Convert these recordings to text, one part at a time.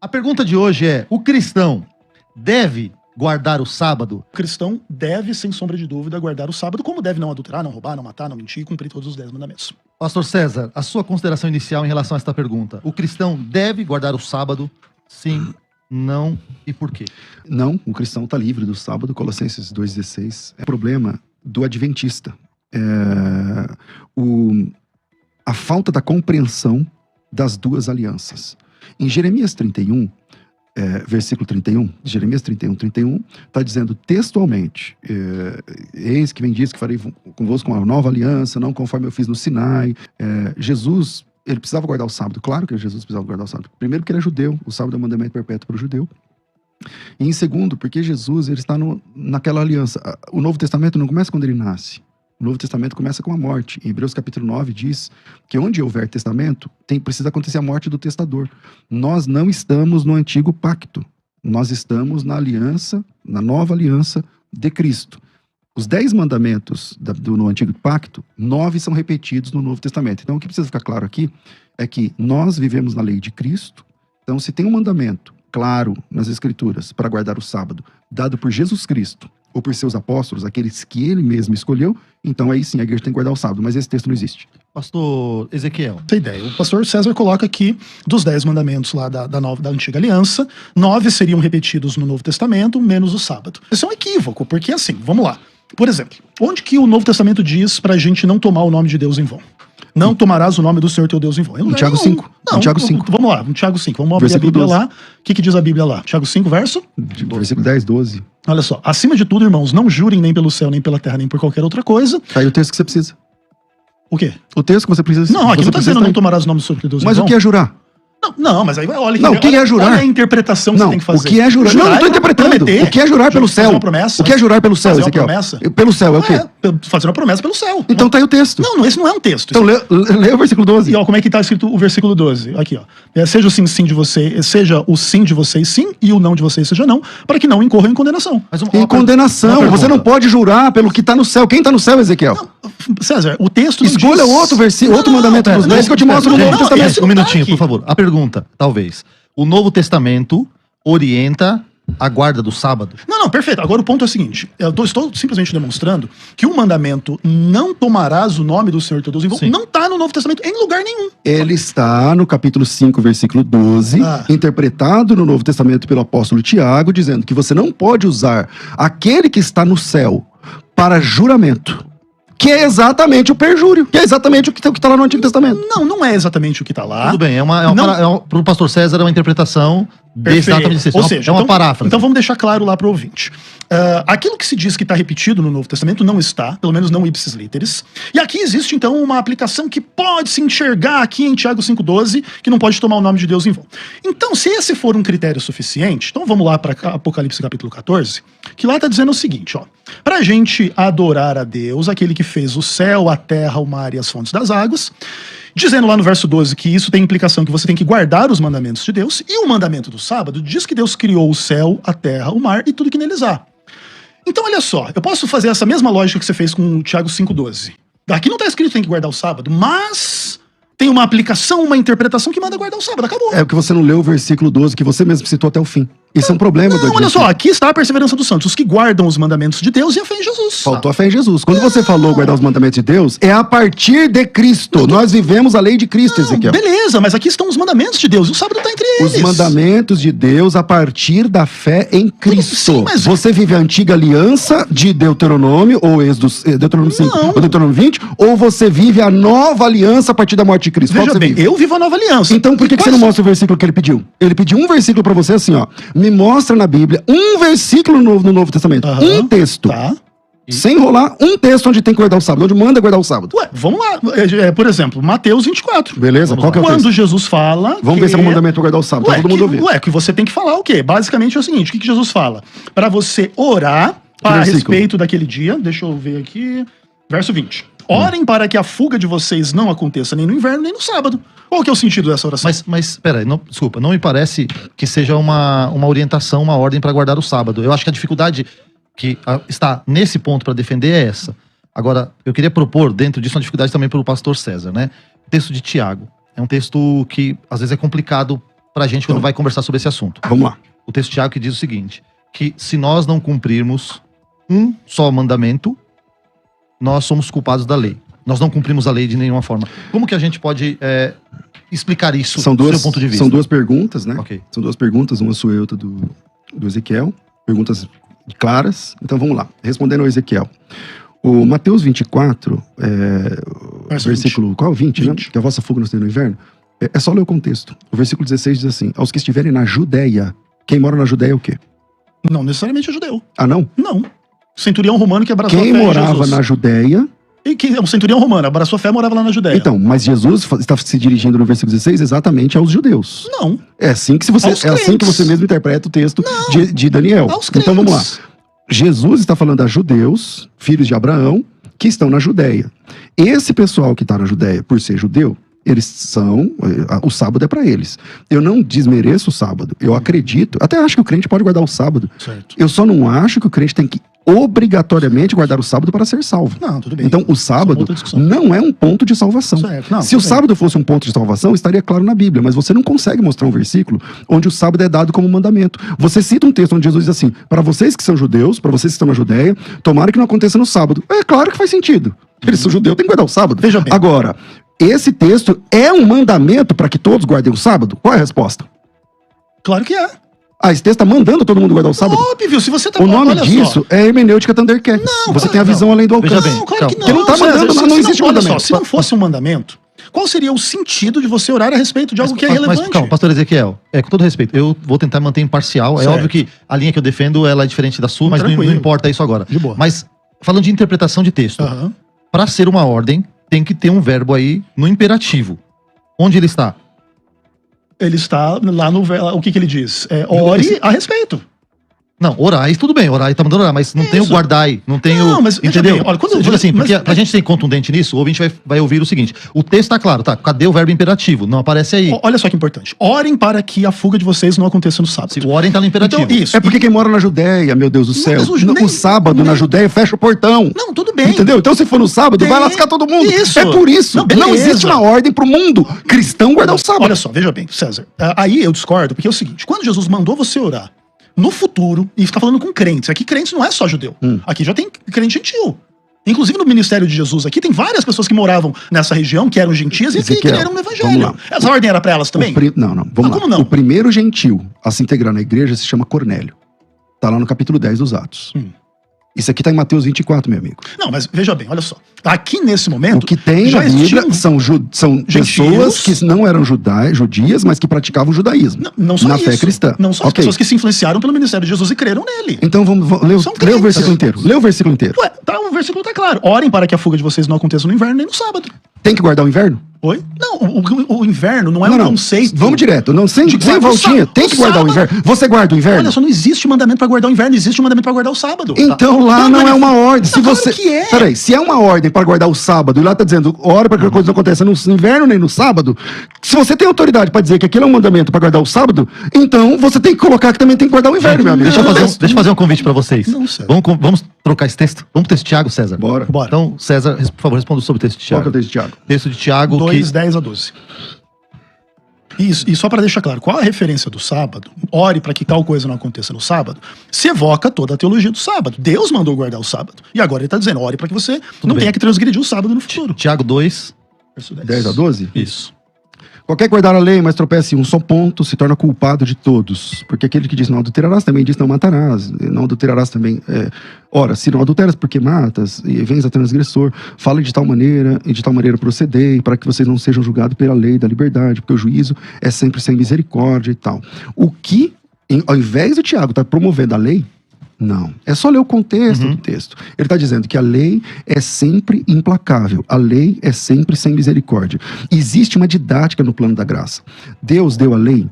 A pergunta de hoje é: o cristão deve guardar o sábado? O cristão deve, sem sombra de dúvida, guardar o sábado, como deve não adulterar, não roubar, não matar, não mentir e cumprir todos os 10 mandamentos. Pastor César, a sua consideração inicial em relação a esta pergunta. O cristão deve guardar o sábado? Sim, não e por quê? Não, o cristão está livre do sábado, Colossenses 2,16. É o problema do adventista. A falta da compreensão das duas alianças. Em Jeremias 31, versículo 31, Jeremias 31, está dizendo textualmente: eis que vem dias que farei convosco uma nova aliança, não conforme eu fiz no Sinai. Jesus, ele precisava guardar o sábado. Claro que Jesus precisava guardar o sábado. Primeiro porque ele é judeu, o sábado é um mandamento perpétuo para o judeu. E em segundo, porque Jesus, ele está naquela aliança. O Novo Testamento não começa quando ele nasce. O Novo Testamento começa com a morte. Em Hebreus capítulo 9 diz que onde houver testamento, precisa acontecer a morte do testador. Nós não estamos no antigo pacto. Nós estamos na aliança, na nova aliança de Cristo. Os 10 mandamentos no antigo pacto, 9 são repetidos no Novo Testamento. Então o que precisa ficar claro aqui é que nós vivemos na lei de Cristo. Então se tem um mandamento claro nas Escrituras para guardar o sábado, dado por Jesus Cristo ou por seus apóstolos, aqueles que ele mesmo escolheu, então aí sim a igreja tem que guardar o sábado, mas esse texto não existe. Pastor Ezequiel. Essa ideia. O pastor César coloca aqui, dos 10 mandamentos lá da antiga aliança, 9 seriam repetidos no Novo Testamento, menos o sábado. Isso é um equívoco, porque assim, vamos lá. Por exemplo, onde que o Novo Testamento diz pra gente não tomar o nome de Deus em vão? Não tomarás o nome do Senhor teu Deus em vão. Em Tiago 5. Não, Tiago 5. Vamos lá, no Tiago 5. Vamos abrir a Bíblia 12. Lá. O que diz a Bíblia lá? Tiago 5, verso? Versículo 10, 12. Olha só. Acima de tudo, irmãos, não jurem nem pelo céu, nem pela terra, nem por qualquer outra coisa. Tá aí o texto que você precisa. O quê? O texto que você precisa. Não, aqui não está dizendo não tomarás o nome do Senhor teu Deus em vão. Mas o que é jurar? Não, mas aí olha o que é jurar? Olha a interpretação que você tem que fazer. O que é jurar? Não estou interpretando. Prometer, o que é jurar pelo céu? Uma promessa, o que é jurar pelo céu, Ezequiel? Pelo céu é o quê? Fazer uma promessa pelo céu. Então tá aí o texto. Não, esse não é um texto. Então lê o versículo 12. E ó, como é que está escrito o versículo 12? Aqui, ó. Seja o sim de vocês, seja o sim de vocês sim e o não de vocês seja não, para que não incorram em condenação. Em condenação. Você não pode jurar pelo que está no céu. Quem está no céu, Ezequiel? Não, César, o texto escolha outro versículo, outro mandamento dos 10 que eu te mostro no Novo Testamento. Um minutinho, por favor. A pergunta, talvez. O Novo Testamento orienta a guarda do sábado? Não, perfeito. Agora o ponto é o seguinte. Eu estou simplesmente demonstrando que o mandamento não tomarás o nome do Senhor teu Deus em vão não está no Novo Testamento em lugar nenhum. Ele está no capítulo 5, versículo 12, interpretado no Novo Testamento pelo apóstolo Tiago, dizendo que você não pode usar aquele que está no céu para juramento. Que é exatamente o perjúrio. Que é exatamente o que está lá no Antigo Testamento. Não é exatamente o que está lá. Tudo bem, para o pastor César é uma interpretação exatamente desse. Ou seja, uma paráfrase. Então vamos deixar claro lá para o ouvinte. Aquilo que se diz que está repetido no Novo Testamento não está, pelo menos não ipsis literis. E aqui existe então uma aplicação que pode se enxergar aqui em Tiago 5,12, que não pode tomar o nome de Deus em vão. Então, se esse for um critério suficiente, então vamos lá para Apocalipse capítulo 14, que lá está dizendo o seguinte, ó. Para a gente adorar a Deus, aquele que fez o céu, a terra, o mar e as fontes das águas, dizendo lá no verso 12 que isso tem implicação que você tem que guardar os mandamentos de Deus, e o mandamento do sábado diz que Deus criou o céu, a terra, o mar e tudo que neles há. Então olha só, eu posso fazer essa mesma lógica que você fez com o Tiago 5,12. Aqui não está escrito que tem que guardar o sábado, mas tem uma aplicação, uma interpretação que manda guardar o sábado, acabou. É porque você não leu o versículo 12 que você mesmo citou até o fim. Isso é um problema. Não, olha só, aqui está a perseverança dos santos, os que guardam os mandamentos de Deus e a fé em Jesus. Faltou a fé em Jesus. Quando você falou guardar os mandamentos de Deus, é a partir de Cristo. Nós vivemos a lei de Cristo, Ezequiel. Beleza, mas aqui estão os mandamentos de Deus, e o sábado está entre eles. Os mandamentos de Deus a partir da fé em Cristo. Sim, mas você vive a antiga aliança de Deuteronômio, ou Deuteronômio 5, ou Deuteronômio 20, ou você vive a nova aliança a partir da morte de Cristo. Veja bem, eu vivo a nova aliança. Então por que você não mostra o versículo que ele pediu? Ele pediu um versículo pra você assim, ó. Me mostra na Bíblia um versículo no Novo Testamento. Um texto. Tá. Sem enrolar, um texto onde tem que guardar o sábado, onde manda guardar o sábado. Ué, vamos lá. Por exemplo, Mateus 24. Beleza, qual que é o texto? Quando Jesus fala... Vamos ver se é um mandamento guardar o sábado, pra todo mundo ouvir. Que você tem que falar o quê? Basicamente é o seguinte, o que Jesus fala? Para você orar a respeito daquele dia, deixa eu ver aqui, verso 20. Orem para que a fuga de vocês não aconteça nem no inverno, nem no sábado. Qual que é o sentido dessa oração? Mas peraí, desculpa, não me parece que seja uma orientação, uma ordem para guardar o sábado. Eu acho que a dificuldade que está nesse ponto para defender é essa. Agora, eu queria propor dentro disso uma dificuldade também para o pastor César, né? O texto de Tiago é um texto que às vezes é complicado pra gente quando vai conversar sobre esse assunto. Vamos lá. O texto de Tiago que diz o seguinte, que se nós não cumprirmos um só mandamento, nós somos culpados da lei. Nós não cumprimos a lei de nenhuma forma. Como que a gente pode explicar isso do seu ponto de vista? São duas perguntas, né? Ok. São duas perguntas, uma sua e outra do Ezequiel. Perguntas claras. Então vamos lá. Respondendo ao Ezequiel. O Mateus 24, versículo 20. qual? 20, 20. né? Que a vossa fuga nos tem no inverno. É só ler o contexto. O versículo 16 diz assim: aos que estiverem na Judéia. Quem mora na Judéia é o quê? Não necessariamente é judeu. Ah, não? Não. Centurião romano que abraçou Quem a fé em morava Jesus. na Judéia... E que um centurião romano abraçou a fé, morava lá na Judéia. Então, mas Jesus está se dirigindo no versículo 16 exatamente aos judeus. Não. É assim que Aos assim que crentes. você mesmo interpreta o texto de Daniel. Aos crentes. Então vamos lá. Jesus está falando a judeus, filhos de Abraão, que estão na Judéia. Esse pessoal que está na Judéia, por ser judeu, eles são... O sábado é para eles. Eu não desmereço o sábado. Eu acredito... Até acho que o crente pode guardar o sábado. Certo. Eu só não acho que o crente tem que obrigatoriamente guardar o sábado para ser salvo. Não, tudo bem. Então, o Isso é uma sábado outra discussão. não é um ponto de salvação. Certo. Não, Se o tudo bem. sábado fosse um ponto de salvação, estaria claro na Bíblia, mas você não consegue mostrar um versículo onde o sábado é dado como mandamento. Você cita um texto onde Jesus diz assim: para vocês que são judeus, para vocês que estão na Judéia, tomara que não aconteça no sábado. É claro que faz sentido. Eles são judeus, tem que guardar o sábado. Veja bem. Agora, esse texto é um mandamento para que todos guardem o sábado? Qual é a resposta? Claro que é. Esse texto está mandando todo mundo guardar o sábado? Óbvio, se você tá O nome olha disso é hermenêutica Thundercat. Não, Você claro tem a que visão não. além do Veja alcance. bem, Não, claro calma. que não. Porque não tá César, mandando, se não existe olha mandamento. só, se não fosse um mandamento, qual seria o sentido de você orar a respeito de algo que é relevante? Mas calma, pastor Ezequiel, com todo respeito, eu vou tentar manter imparcial. É Certo. óbvio que a linha que eu defendo ela é diferente da sua, mas não Tranquilo. importa isso agora. De boa. Mas falando de interpretação de texto, Aham. para ser uma ordem, tem que ter um verbo aí no imperativo. Onde ele está? Ele está lá no... O que ele diz? Ore a respeito. Não, orai, tudo bem, orai, tá mandando orar, mas não tem o Isso. guardai, não tem o... Não, mas veja entendeu? bem, olha, quando eu Digo vou- assim, porque mas- pra gente ser contundente nisso, o ouvinte vai ouvir o seguinte: o texto tá claro, tá? Cadê o verbo imperativo? Não aparece aí. Olha só que importante. Orem para que a fuga de vocês não aconteça no sábado. Se o orem tá no imperativo. Então, isso. É porque quem mora na Judéia, meu Deus do céu, mas o sábado na Judéia fecha o portão. Não, tudo bem. Entendeu? Então se for no sábado, Tem- vai lascar todo mundo. Isso. É por isso. Não, Não, beleza. existe uma ordem pro mundo cristão guardar o sábado. Olha só, veja bem, César. Aí eu discordo, porque é o seguinte: quando Jesus mandou você orar no futuro, e está falando com crentes, aqui crentes não é só judeu. Aqui já tem crente gentil. Inclusive no ministério de Jesus aqui tem várias pessoas que moravam nessa região, que eram gentias e que Ezequiel, creram no vamos evangelho. lá. Essa ordem era para elas também? Não, vamos lá. como não? O primeiro gentil a se integrar na igreja se chama Cornélio. Tá lá no capítulo 10 dos Atos. Isso aqui tá em Mateus 24, meu amigo. Não, mas veja bem, olha só. Aqui nesse momento. O que tem já na Bíblia existiam- são pessoas que não eram judias, mas que praticavam o judaísmo. Não só na isso. fé cristã. Não só as Ok. pessoas que se influenciaram pelo ministério de Jesus e creram nele. Então vamos ler, São ler o crentes. versículo inteiro. Lê o versículo inteiro. Ué, o versículo tá claro. Orem para que a fuga de vocês não aconteça no inverno nem no sábado. Tem que guardar o inverno? Oi? Não, o inverno não é um conceito. Vamos direto. Não, sem guardar o voltinha. sábado. Tem que guardar o sábado. inverno. Você guarda o inverno? Olha só, não existe mandamento para guardar o inverno, existe um mandamento para guardar o sábado. Então lá não é uma ordem. Se Claro você. que é. Peraí, se é uma ordem para guardar o sábado e lá tá dizendo hora para que a coisa não aconteça no inverno nem no sábado, se você tem autoridade para dizer que aquilo é um mandamento para guardar o sábado, então você tem que colocar que também tem que guardar o inverno, meu amigo. Deixa eu fazer um convite pra vocês. Não, César. Vamos trocar esse texto? Vamos pro texto de Tiago, César? Bora. Bora. Então, César, por favor, responda sobre o texto de Qual que é Tiago. o texto de Tiago? Texto de Tiago 2, 10 a 12. Isso, e só para deixar claro, qual a referência do sábado? Ore para que tal coisa não aconteça no sábado. Se evoca toda a teologia do sábado. Deus mandou guardar o sábado. E agora ele está dizendo, ore para que você não bem. tenha que transgredir o sábado no futuro. Tiago 2, Verso 10 a 12? isso. Qualquer que guardar a lei, mas tropece em um só ponto, se torna culpado de todos. Porque aquele que diz não adulterarás também diz não matarás. Não adulterarás também. Ora, se não adulteras porque matas, e vens a transgressor, fala de tal maneira e de tal maneira procedei, para que vocês não sejam julgados pela lei da liberdade, porque o juízo é sempre sem misericórdia e tal. O que, ao invés do Tiago estar promovendo a lei, não. É só ler o contexto do texto. Ele está dizendo que a lei é sempre implacável. A lei é sempre sem misericórdia. Existe uma didática no plano da graça. Deus deu a lei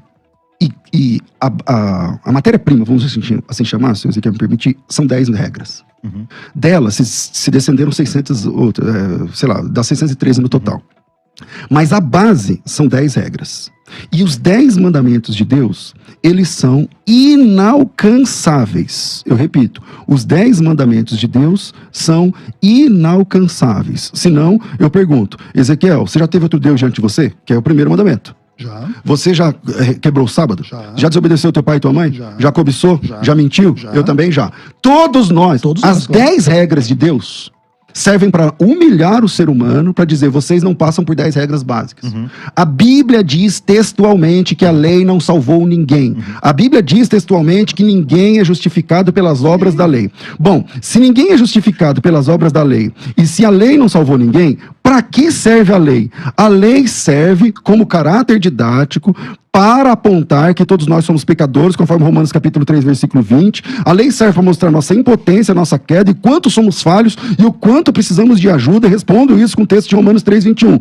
e a matéria-prima, vamos assim chamar, se você quer me permitir, são 10 regras. Delas se descenderam 600, dá 613 no total. Mas a base são 10 regras. E os 10 mandamentos de Deus, eles são inalcançáveis. Eu repito, os 10 mandamentos de Deus são inalcançáveis. Se não, eu pergunto, Ezequiel, você já teve outro Deus diante de você? Que é o primeiro mandamento. Já. Você já quebrou o sábado? Já. Desobedeceu teu pai e tua mãe? Já. Cobiçou? Já. Mentiu? Já. Eu também já. Todos nós, as 10 regras de Deus servem para humilhar o ser humano, para dizer, vocês não passam por 10 regras básicas. A Bíblia diz textualmente que a lei não salvou ninguém. A Bíblia diz textualmente que ninguém é justificado pelas obras da lei. Bom, se ninguém é justificado pelas obras da lei, e se a lei não salvou ninguém, para que serve a lei? A lei serve como caráter didático para apontar que todos nós somos pecadores, conforme Romanos capítulo 3, versículo 20. A lei serve para mostrar nossa impotência, nossa queda, e quanto somos falhos, e o quanto precisamos de ajuda. Respondo isso com o texto de Romanos 3, 21.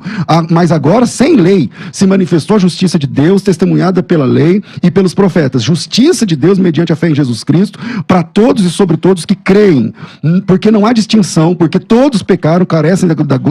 Mas agora, sem lei, se manifestou a justiça de Deus, testemunhada pela lei e pelos profetas. Justiça de Deus mediante a fé em Jesus Cristo, para todos e sobre todos que creem. Porque não há distinção, porque todos pecaram, carecem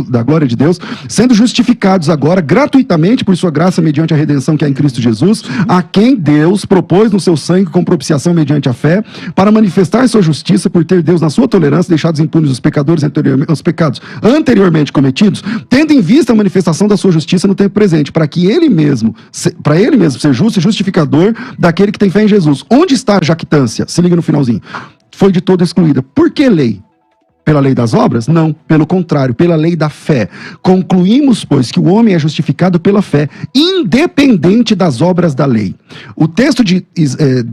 da glória de Deus, sendo justificados agora gratuitamente por sua graça mediante a redenção que há em Cristo Jesus, a quem Deus propôs no seu sangue com propiciação mediante a fé, para manifestar sua justiça por ter Deus na sua tolerância deixados impunes os pecados anteriormente cometidos, tendo em vista a manifestação da sua justiça no tempo presente, para ele mesmo ser justo e justificador daquele que tem fé em Jesus. Onde está a jactância? Se liga no finalzinho. Foi de todo excluída. Por que lei? Pela lei das obras? Não, pelo contrário, pela lei da fé. Concluímos, pois, que o homem é justificado pela fé, independente das obras da lei. O texto de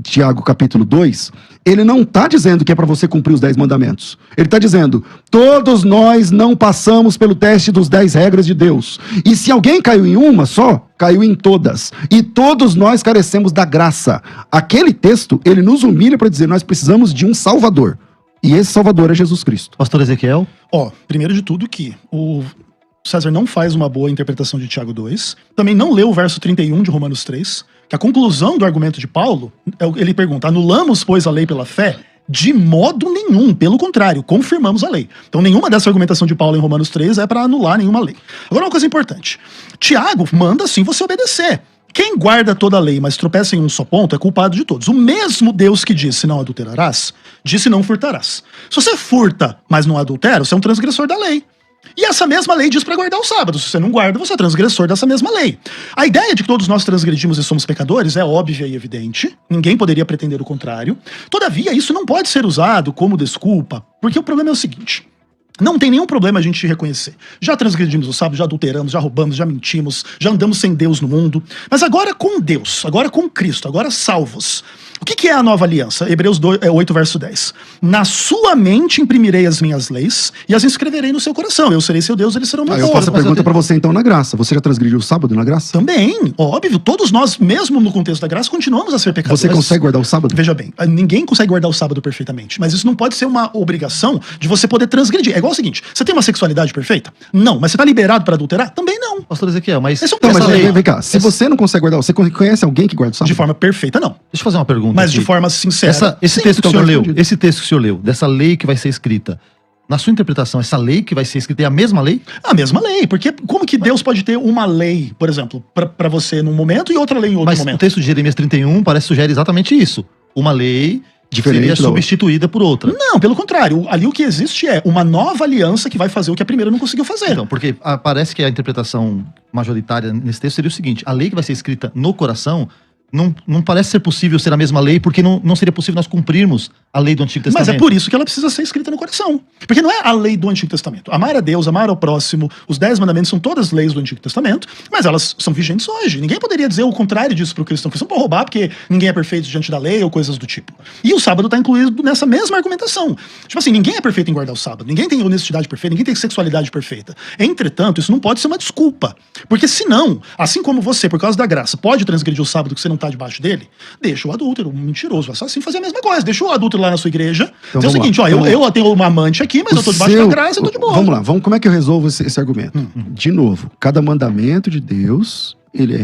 Tiago, capítulo 2, ele não está dizendo que é para você cumprir os 10 mandamentos. Ele está dizendo, todos nós não passamos pelo teste dos 10 regras de Deus. E se alguém caiu em uma só, caiu em todas. E todos nós carecemos da graça. Aquele texto, ele nos humilha para dizer, nós precisamos de um Salvador. E esse Salvador é Jesus Cristo. Pastor Ezequiel? Primeiro de tudo que o César não faz uma boa interpretação de Tiago 2, também não leu o verso 31 de Romanos 3, que a conclusão do argumento de Paulo, ele pergunta, anulamos, pois, a lei pela fé? De modo nenhum, pelo contrário, confirmamos a lei. Então nenhuma dessa argumentação de Paulo em Romanos 3 é para anular nenhuma lei. Agora uma coisa importante, Tiago manda sim você obedecer. Quem guarda toda a lei, mas tropeça em um só ponto, é culpado de todos. O mesmo Deus que disse não adulterarás, disse não furtarás. Se você furta, mas não adultera, você é um transgressor da lei. E essa mesma lei diz para guardar o sábado. Se você não guarda, você é transgressor dessa mesma lei. A ideia de que todos nós transgredimos e somos pecadores é óbvia e evidente. Ninguém poderia pretender o contrário. Todavia, isso não pode ser usado como desculpa, porque o problema é o seguinte. Não tem nenhum problema a gente reconhecer. Já transgredimos o sábado, já adulteramos, já roubamos, já mentimos, já andamos sem Deus no mundo. Mas agora com Deus, agora com Cristo, agora salvos. O que é a nova aliança? Hebreus 8, verso 10. Na sua mente imprimirei as minhas leis e as inscreverei no seu coração. Eu serei seu Deus, eles serão meu povo. Eu faço a pergunta para você então na graça. Você já transgrediu o sábado na graça? Também, óbvio. Todos nós, mesmo no contexto da graça, continuamos a ser pecadores. Você consegue guardar o sábado? Veja bem, ninguém consegue guardar o sábado perfeitamente. Mas isso não pode ser uma obrigação de você poder transgredir. É igual o seguinte, você tem uma sexualidade perfeita? Não. Mas você tá liberado para adulterar? Também não. Pastor Ezequiel, mas... Vem cá, se você não consegue guardar, você conhece alguém que guarda o sábado? De forma perfeita, não. Deixa eu fazer uma pergunta. Mas aqui. de forma sincera. Esse texto que o senhor leu, dessa lei que vai ser escrita, na sua interpretação, essa lei que vai ser escrita é a mesma lei? A mesma lei, porque como que Deus pode ter uma lei, por exemplo, para você num momento e outra lei em outro momento? Mas o texto de Jeremias 31 sugere exatamente isso. Uma lei diferente seria substituída por outra. Não, pelo contrário. Ali o que existe é uma nova aliança que vai fazer o que a primeira não conseguiu fazer. Então, porque parece que a interpretação majoritária nesse texto seria o seguinte, a lei que vai ser escrita no coração não parece ser possível ser a mesma lei, porque não seria possível nós cumprirmos a lei do Antigo Testamento. Mas é por isso que ela precisa ser escrita no coração. Porque não é a lei do Antigo Testamento. Amar a Deus, amar ao próximo, os 10 mandamentos são todas leis do Antigo Testamento, mas elas são vigentes hoje. Ninguém poderia dizer o contrário disso pro cristão. O cristão pode roubar porque ninguém é perfeito diante da lei ou coisas do tipo. E o sábado está incluído nessa mesma argumentação. Tipo assim, ninguém é perfeito em guardar o sábado, ninguém tem honestidade perfeita, ninguém tem sexualidade perfeita. Entretanto, isso não pode ser uma desculpa. Porque senão, assim como você, por causa da graça, pode transgredir o sábado que você não está debaixo dele, deixa o adúltero, um mentiroso, assassino, fazer a mesma coisa. Deixa o adúltero lá na sua igreja. Então, é o seguinte, eu tenho uma amante aqui, mas eu tô debaixo da graça e tô de boa. Vamos lá, como é que eu resolvo esse argumento? De novo, cada mandamento de Deus, ele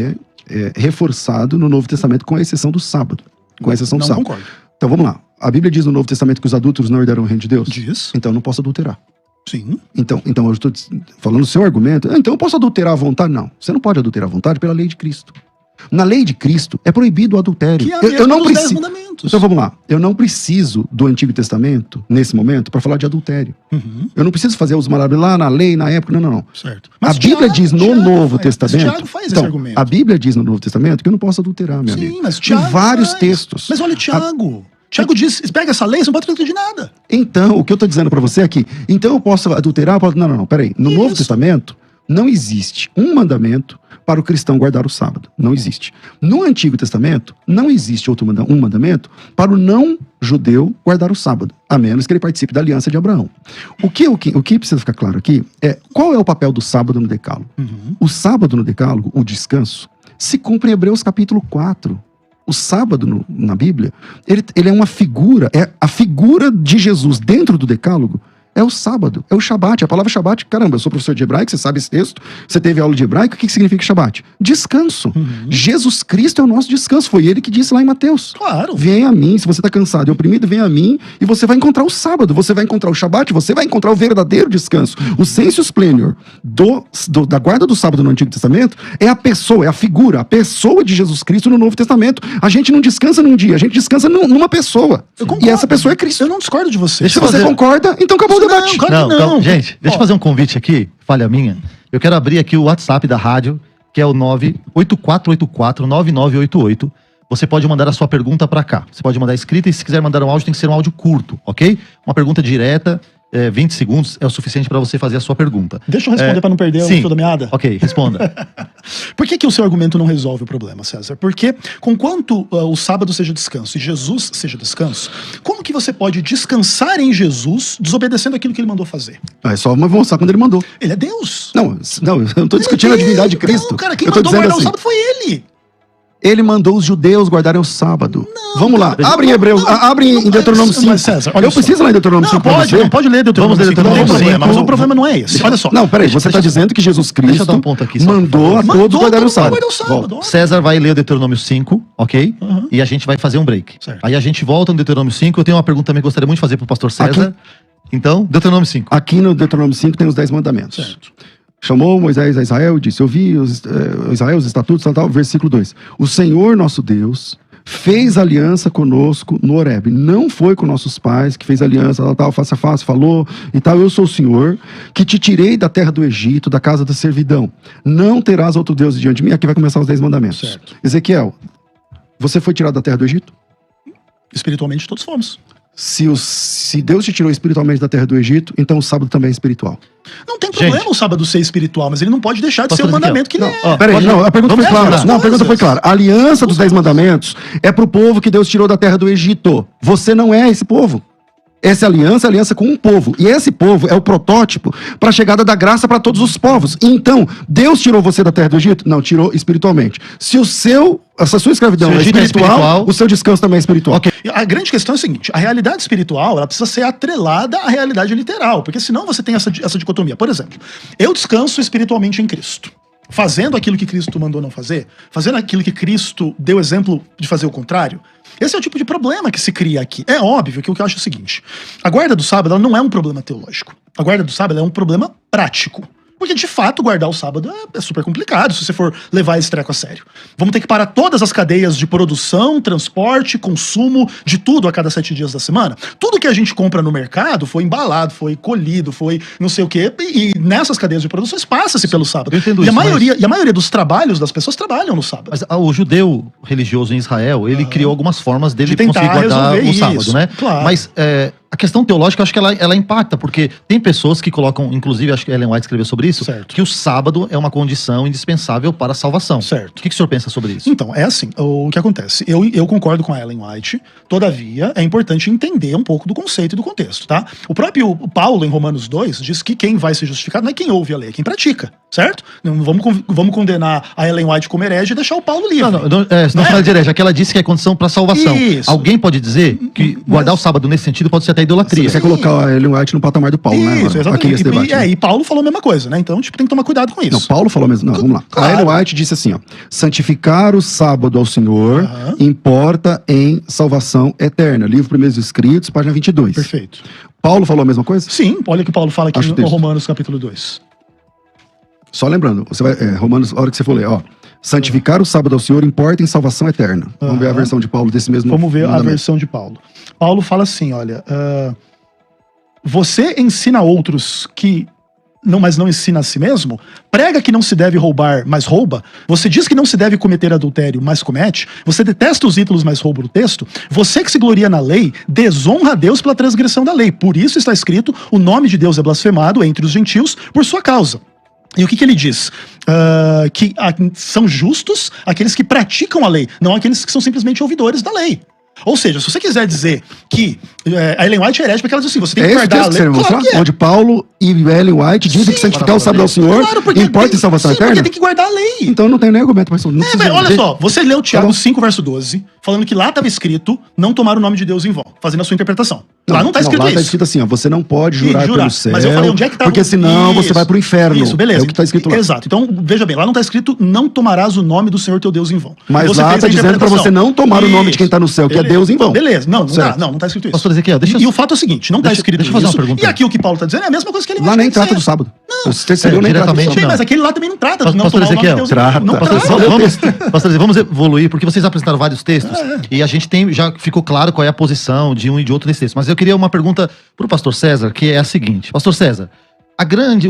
é reforçado no Novo Testamento, com a exceção do sábado. Com a exceção do sábado. Concordo. Então vamos lá. A Bíblia diz no Novo Testamento que os adúlteros não herdarão o reino de Deus? Diz. Então eu não posso adulterar. Sim. Então eu estou falando o seu argumento. Então eu posso adulterar à vontade? Não. Você não pode adulterar à vontade pela lei de Cristo. Na lei de Cristo é proibido o adultério. Que é a Eu mesma não dos 10 preciso. mandamentos. Então vamos lá. Eu não preciso do Antigo Testamento, nesse momento, para falar de adultério. Uhum. Eu não preciso fazer os maravilhas lá na lei, na época, não. Certo. A Bíblia diz no Novo Testamento. Tiago faz esse Então, argumento. a Bíblia diz no Novo Testamento que eu não posso adulterar, meu amigo. Sim, mas Tem Tiago vários faz. textos. Mas olha, Tiago. Tiago diz, pega essa lei, você não pode transgredir de nada. Então, o que eu tô dizendo para você aqui, então eu posso adulterar? Não, peraí. No Isso. Novo Testamento, não existe um mandamento para o cristão guardar o sábado. Não existe. No Antigo Testamento, não existe um mandamento para o não judeu guardar o sábado, a menos que ele participe da aliança de Abraão. O que precisa ficar claro aqui é qual é o papel do sábado no Decálogo. Uhum. O sábado no Decálogo, o descanso, se cumpre em Hebreus capítulo 4. O sábado na Bíblia, ele é uma figura, é a figura de Jesus dentro do Decálogo. É o sábado, é o Shabat. A palavra Shabat, caramba, eu sou professor de hebraico, você sabe esse texto, você teve aula de hebraico, o que significa Shabat? Descanso. Uhum. Jesus Cristo é o nosso descanso, foi ele que disse lá em Mateus. Claro. Vem a mim, se você está cansado e oprimido, vem a mim e você vai encontrar o sábado, você vai encontrar o Shabat, você vai encontrar o verdadeiro descanso. O sensus plenior da guarda do sábado no Antigo Testamento é a pessoa, é a figura, a pessoa de Jesus Cristo no Novo Testamento. A gente não descansa num dia, a gente descansa numa pessoa. Eu concordo. E essa pessoa é Cristo. Eu não discordo de você. Se você concorda, então acabou o debate. Claro que não. Gente, deixa eu fazer um convite aqui, falha minha. Eu quero abrir aqui o WhatsApp da rádio, que é o 984849988. Você pode mandar a sua pergunta pra cá. Você pode mandar escrita e se quiser mandar um áudio, tem que ser um áudio curto, ok? Uma pergunta direta, 20 segundos é o suficiente pra você fazer a sua pergunta. Deixa eu responder pra não perder o sim. fio da meada. Ok, responda. Por que o seu argumento não resolve o problema, César? Porque, conquanto o sábado seja descanso e Jesus seja descanso, como que você pode descansar em Jesus desobedecendo aquilo que ele mandou fazer? É só mostrar quando ele mandou. Ele é Deus. Não, eu não tô discutindo a divindade de Cristo. Não, cara, quem eu tô mandou dizendo guardar assim, o sábado foi ele. ele mandou os judeus guardarem o sábado. Vamos lá, abre em Hebreus, abre em Deuteronômio 5. Mas, César, olha eu só. preciso ler Deuteronômio 5 pra você? Não pode ler Deuteronômio Vamos ler 5, não tem Deuteronômio problema, 5. mas o problema não é esse. Olha só. Não, peraí, você está deixa- dizendo que Jesus deixa eu Cristo dar um ponto aqui só, mandou a por favor. todos guardarem o todo mundo sábado. guardar o sábado. Volta. Olha. César vai ler o Deuteronômio 5, ok? Uhum. E a gente vai fazer um break. Certo. Aí a gente volta no Deuteronômio 5. Eu tenho uma pergunta também que eu gostaria muito de fazer pro pastor César. Então, Deuteronômio 5. Aqui no Deuteronômio 5 tem os 10 mandamentos. Certo. Chamou Moisés a Israel e disse, ouvi Israel, os estatutos, tal, versículo 2. O Senhor nosso Deus fez aliança conosco no Horebe. Não foi com nossos pais, que fez aliança, tal, face a face, falou e tal. Eu sou o Senhor, que te tirei da terra do Egito, da casa da servidão. Não terás outro Deus diante de mim. Aqui vai começar os 10 mandamentos. Certo. Ezequiel, você foi tirado da terra do Egito? Espiritualmente todos fomos. Se Deus te tirou espiritualmente da terra do Egito, então o sábado também é espiritual. Não tem problema o sábado ser espiritual, mas ele não pode deixar de ser Pastor um mandamento que ele Ezequiel, é. Peraí, não, a pergunta foi vamos clara. lembrar. Não, a pergunta foi clara. A aliança dos 10 mandamentos é pro povo que Deus tirou da terra do Egito. Você não é esse povo. Essa aliança é aliança com um povo. E esse povo é o protótipo para a chegada da graça para todos os povos. Então, Deus tirou você da terra do Egito? Não, tirou espiritualmente. Se essa sua escravidão Se o é Egito é espiritual, espiritual, o seu descanso também é espiritual. Ok. A grande questão é a seguinte: a realidade espiritual ela precisa ser atrelada à realidade literal, porque senão você tem essa dicotomia. Por exemplo, eu descanso espiritualmente em Cristo, fazendo aquilo que Cristo mandou não fazer, fazendo aquilo que Cristo deu exemplo de fazer o contrário. Esse é o tipo de problema que se cria aqui. É óbvio que o que eu acho é o seguinte: a guarda do sábado ela não é um problema teológico. A guarda do sábado é um problema prático. Porque, de fato, guardar o sábado é super complicado se você for levar esse treco a sério. Vamos ter que parar todas as cadeias de produção, transporte, consumo, de tudo a cada 7 dias da semana. Tudo que a gente compra no mercado foi embalado, foi colhido, foi não sei o quê. E nessas cadeias de produções passa-se pelo sábado. Eu entendo e, isso, a maioria dos trabalhos das pessoas trabalham no sábado. Mas o judeu religioso em Israel, ele criou algumas formas dele De tentar conseguir guardar resolver o sábado, isso, né? claro. Mas a questão teológica, eu acho que ela impacta, porque tem pessoas que colocam, inclusive, acho que Ellen White escreveu sobre isso, Certo. que o sábado é uma condição indispensável para a salvação. Certo. O que o senhor pensa sobre isso? Então, é assim, o que acontece? Eu concordo com a Ellen White, todavia, é importante entender um pouco do conceito e do contexto, tá? O próprio Paulo, em Romanos 2, diz que quem vai ser justificado não é quem ouve a lei, é quem pratica, certo? Não vamos condenar a Ellen White como herege e deixar o Paulo livre. Não fala de herege, é que ela disse que é condição para a salvação. Isso. Alguém pode dizer que guardar o sábado nesse sentido pode ser até idolatria. Você quer colocar a Ellen White no patamar do Paulo, né? Isso, Aqui exatamente. nesse debate. né? E Paulo falou a mesma coisa, né? Então, tipo, tem que tomar cuidado com isso. Não, Paulo falou mesmo. Não, vamos lá. Claro. A Ellen White disse assim, ó. Santificar o sábado ao Senhor importa em salvação eterna. Livro Primeiros Escritos, página 22. Perfeito. Paulo falou a mesma coisa? Sim, olha o que Paulo fala aqui Acho no texto. Romanos capítulo 2. Só lembrando, você vai, Romanos, a hora que você for ler, ó. Santificar o sábado ao Senhor importa em salvação eterna. Vamos ver a versão de Paulo desse mesmo Vamos ver a mandamento. versão de Paulo. Paulo fala assim, olha... você ensina outros que... mas não ensina a si mesmo, prega que não se deve roubar, mas rouba, você diz que não se deve cometer adultério, mas comete, você detesta os ídolos, mas rouba o texto, você que se gloria na lei, desonra a Deus pela transgressão da lei, por isso está escrito, o nome de Deus é blasfemado entre os gentios por sua causa. E o que ele diz? Que são justos aqueles que praticam a lei, não aqueles que são simplesmente ouvidores da lei. Ou seja, se você quiser dizer que a Ellen White é herege, porque ela diz assim, você tem que guardar a lei. Claro que é. Onde Paulo e Ellen White dizem que santificar o sábado ao Senhor importa em salvação eterna? Porque tem que guardar a lei. Então não tem nem argumento para isso. Olha só, você leu Tiago 5, verso 12, falando que lá estava escrito não tomar o nome de Deus em vão, fazendo a sua interpretação. Lá não está escrito isso. Lá está escrito assim, ó, você não pode jurar pelo céu, mas eu falei, onde é que tá porque senão isso, você vai pro inferno. Isso, beleza. É o que está escrito lá. Exato. Então, veja bem, lá não está escrito não tomarás o nome do Senhor teu Deus em vão. Mas você lá está dizendo para você não tomar o nome de quem está no céu, que é Deus em vão. Beleza. Não está escrito isso. Pastor Ezequiel, E o fato é o seguinte, não está escrito deixa eu fazer isso. uma pergunta. E aqui o que Paulo está dizendo é a mesma coisa que ele lá nem trata do sábado. Não. O terceiro nem trata do diretamente sábado. Sim, mas aquele lá também não trata. Não Pastor tomar o nome de Ezequiel, Deus em vão. Não Pastor, trata. Pastor, vamos evoluir, porque vocês apresentaram vários textos e a gente já ficou claro qual é a posição de um e de outro nesse texto. Mas eu queria uma pergunta pro pastor César, que é a seguinte. Pastor César,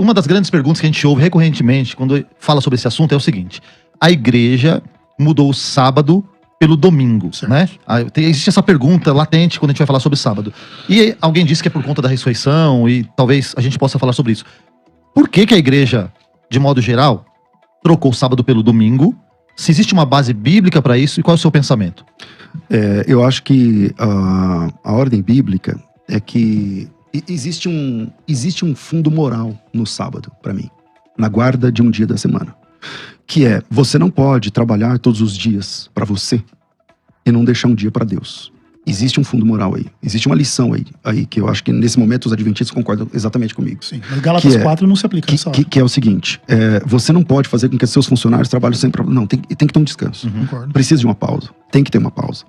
uma das grandes perguntas que a gente ouve recorrentemente quando fala sobre esse assunto é o seguinte: a igreja mudou o sábado pelo domingo, né? Existe essa pergunta latente quando a gente vai falar sobre sábado. E alguém disse que é por conta da ressurreição e talvez a gente possa falar sobre isso. Por que a igreja, de modo geral, trocou o sábado pelo domingo? Se existe uma base bíblica para isso, e qual é o seu pensamento? Eu acho que a ordem bíblica é que existe um fundo moral no sábado, para mim, na guarda de um dia da semana. Que é, você não pode trabalhar todos os dias para você e não deixar um dia para Deus. Existe um fundo moral aí. Existe uma lição aí que eu acho que nesse momento os adventistas concordam exatamente comigo. Sim, mas Gálatas 4 não se aplica nessa hora. Que é o seguinte, você não pode fazer com que seus funcionários trabalhem sempre... Não, tem que ter um descanso. Precisa de uma pausa. Tem que ter uma pausa.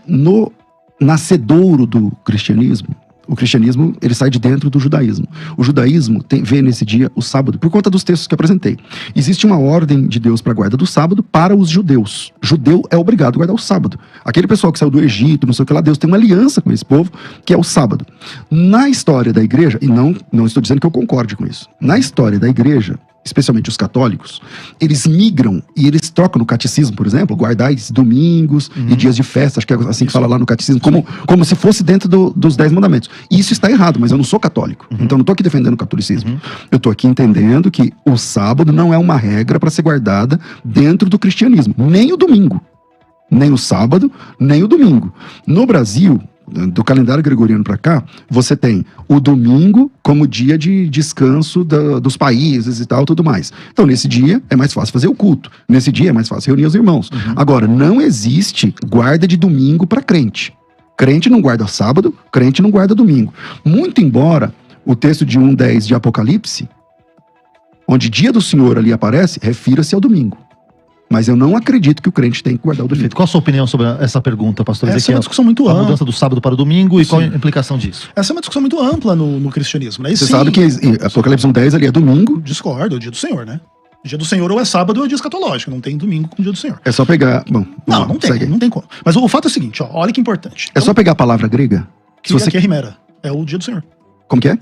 No nascedouro do cristianismo, o cristianismo, ele sai de dentro do judaísmo. O judaísmo vê nesse dia o sábado, por conta dos textos que eu apresentei. Existe uma ordem de Deus para a guarda do sábado para os judeus. Judeu é obrigado a guardar o sábado. Aquele pessoal que saiu do Egito, não sei o que lá, Deus tem uma aliança com esse povo, que é o sábado. Na história da igreja, e não estou dizendo que eu concorde com isso, na história da igreja, especialmente os católicos, eles migram e eles trocam no catecismo, por exemplo, guardais domingos e dias de festa, acho que é assim que fala lá no catecismo, como se fosse dentro dos 10 mandamentos. E isso está errado, mas eu não sou católico, então não estou aqui defendendo o catolicismo. Eu estou aqui entendendo que o sábado não é uma regra para ser guardada dentro do cristianismo, nem o domingo, nem o sábado, nem o domingo. No Brasil, do calendário gregoriano para cá, você tem o domingo como dia de descanso dos países e tal, tudo mais. Então, nesse dia, é mais fácil fazer o culto. Nesse dia, é mais fácil reunir os irmãos. Agora, não existe guarda de domingo para crente. Crente não guarda sábado, crente não guarda domingo. Muito embora o texto de 1:10 de Apocalipse, onde dia do Senhor ali aparece, refira-se ao domingo. Mas eu não acredito que o crente tem que guardar o domingo. Perfeito. Qual a sua opinião sobre essa pergunta, pastor Ezequiel? Essa é uma discussão muito A ampla. mudança do sábado para o domingo e qual a implicação disso? Essa é uma discussão muito ampla no cristianismo, né? Você sabe que Apocalipse 1:10 ali é domingo. Discordo, é o dia do Senhor, né? O dia do Senhor ou é sábado ou é dia escatológico, não tem domingo com o dia do Senhor. É só pegar... Bom, Não tem como. Mas o fato é o seguinte, ó, olha que importante. É só pegar a palavra grega. Kyriake Himera, é o dia do Senhor. Como que é?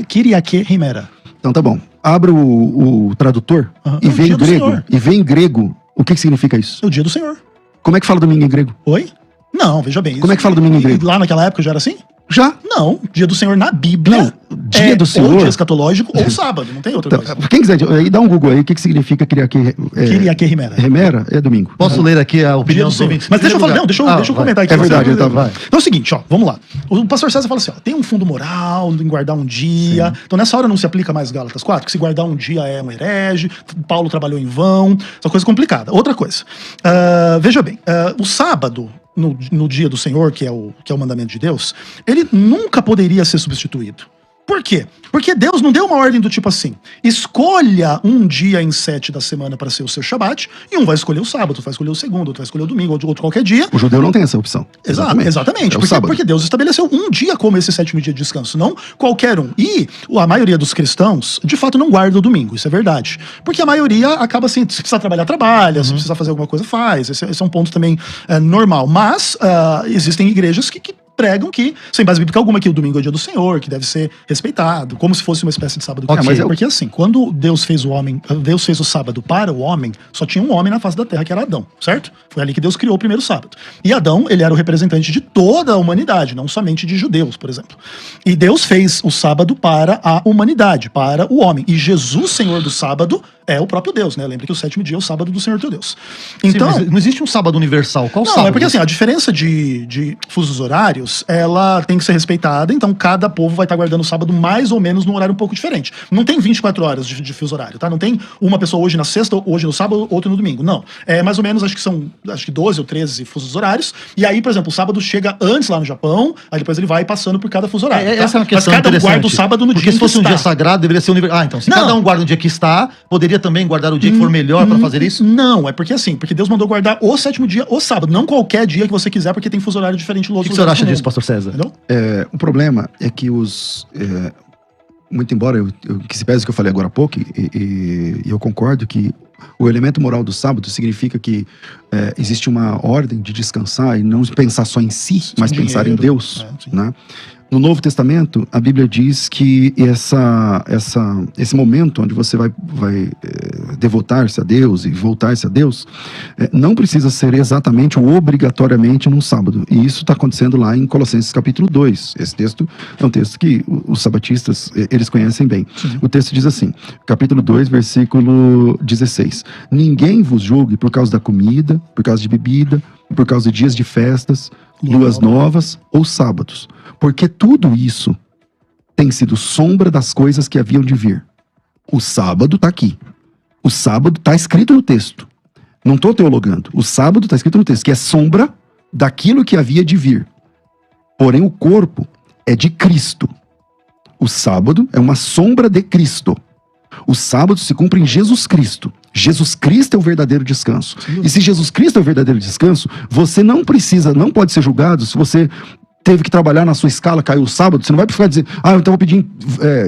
Kyriake Himera. Então tá bom. Abra o tradutor e vê em grego. E vê em grego o que significa isso. É o dia do Senhor. Como é que fala domingo em grego? Oi? Não, veja bem. Como é que fala domingo em grego? Lá naquela época já era assim? Já. Não, dia do Senhor na Bíblia dia do Senhor. ou dia escatológico ou sábado, não tem outra coisa. Quem quiser, aí dá um Google aí, o que significa Kyriake Himera. Himera é domingo. Posso ler aqui a opinião dos ouvintes? Mas deixa eu falar, deixa eu comentar aqui. É verdade, Então é o seguinte, ó, vamos lá. O pastor César fala assim, ó, tem um fundo moral em guardar um dia. Sim. Então nessa hora não se aplica mais Gálatas 4, que se guardar um dia é um herege, Paulo trabalhou em vão, essa coisa complicada. Outra coisa, veja bem, o sábado, no dia do Senhor, que é o mandamento de Deus, ele nunca poderia ser substituído. Por quê? Porque Deus não deu uma ordem do tipo assim: escolha um dia em 7 da semana para ser o seu Shabat, e um vai escolher o sábado, outro vai escolher o segundo, outro vai escolher o domingo, outro qualquer dia. O judeu não tem essa opção. Exatamente. É o sábado. Porque Deus estabeleceu um dia como esse 7º dia de descanso, não qualquer um. E a maioria dos cristãos, de fato, não guarda o domingo, isso é verdade. Porque a maioria acaba assim, se precisar trabalhar, trabalha, se precisar fazer alguma coisa, faz. Esse é um ponto também normal. Mas existem igrejas que pregam que, sem base bíblica alguma, que o domingo é o dia do Senhor, que deve ser respeitado, como se fosse uma espécie de sábado. Okay. Porque assim, quando Deus fez o sábado para o homem, só tinha um homem na face da terra, que era Adão, certo? Foi ali que Deus criou o primeiro sábado. E Adão, ele era o representante de toda a humanidade, não somente de judeus, por exemplo. E Deus fez o sábado para a humanidade, para o homem. E Jesus, Senhor do sábado, é o próprio Deus, né? Lembra que o 7º dia é o sábado do Senhor teu Deus. Então, sim, não existe um sábado universal. Qual sábado? Não, é porque assim, a diferença de fusos horários, ela tem que ser respeitada, então cada povo vai estar guardando o sábado mais ou menos num horário um pouco diferente. Não tem 24 horas de fuso horário, tá? Não tem uma pessoa hoje na sexta, hoje no sábado, outra no domingo. Não. É mais ou menos, acho que 12 ou 13 fusos horários. E aí, por exemplo, o sábado chega antes lá no Japão, aí depois ele vai passando por cada fuso horário. Essa é uma questão Mas cada um interessante. guarda o sábado no porque dia se fosse que um está. dia sagrado, deveria ser universal. Então, se cada um guarda o dia que está, poderia também guardar o dia que for melhor para fazer isso? Não, é porque assim, porque Deus mandou guardar o 7º dia, o sábado, não qualquer dia que você quiser, porque tem fuso horário diferente no O outro. que o senhor acha disso, pastor César? Entendeu? O problema é que muito embora que se pese que eu falei agora há pouco, e eu concordo que o elemento moral do sábado significa que existe uma ordem de descansar e não pensar só em si, mas pensar em Deus, né? No Novo Testamento, a Bíblia diz que esse momento onde você vai devotar-se a Deus e voltar-se a Deus, não precisa ser exatamente ou obrigatoriamente num sábado. E isso está acontecendo lá em Colossenses capítulo 2. Esse texto é um texto que os sabatistas, eles conhecem bem. Sim. O texto diz assim, capítulo 2, versículo 16. Ninguém vos julgue por causa da comida, por causa de bebida, por causa de dias de festas, luas novas ou sábados. Porque tudo isso tem sido sombra das coisas que haviam de vir. O sábado está aqui. O sábado está escrito no texto. Não estou teologando. O sábado está escrito no texto, que é sombra daquilo que havia de vir. Porém, o corpo é de Cristo. O sábado é uma sombra de Cristo. O sábado se cumpre em Jesus Cristo. Jesus Cristo é o verdadeiro descanso. E se Jesus Cristo é o verdadeiro descanso, você não pode ser julgado se você teve que trabalhar na sua escala, caiu o sábado, você não vai ficar dizendo, então vou pedir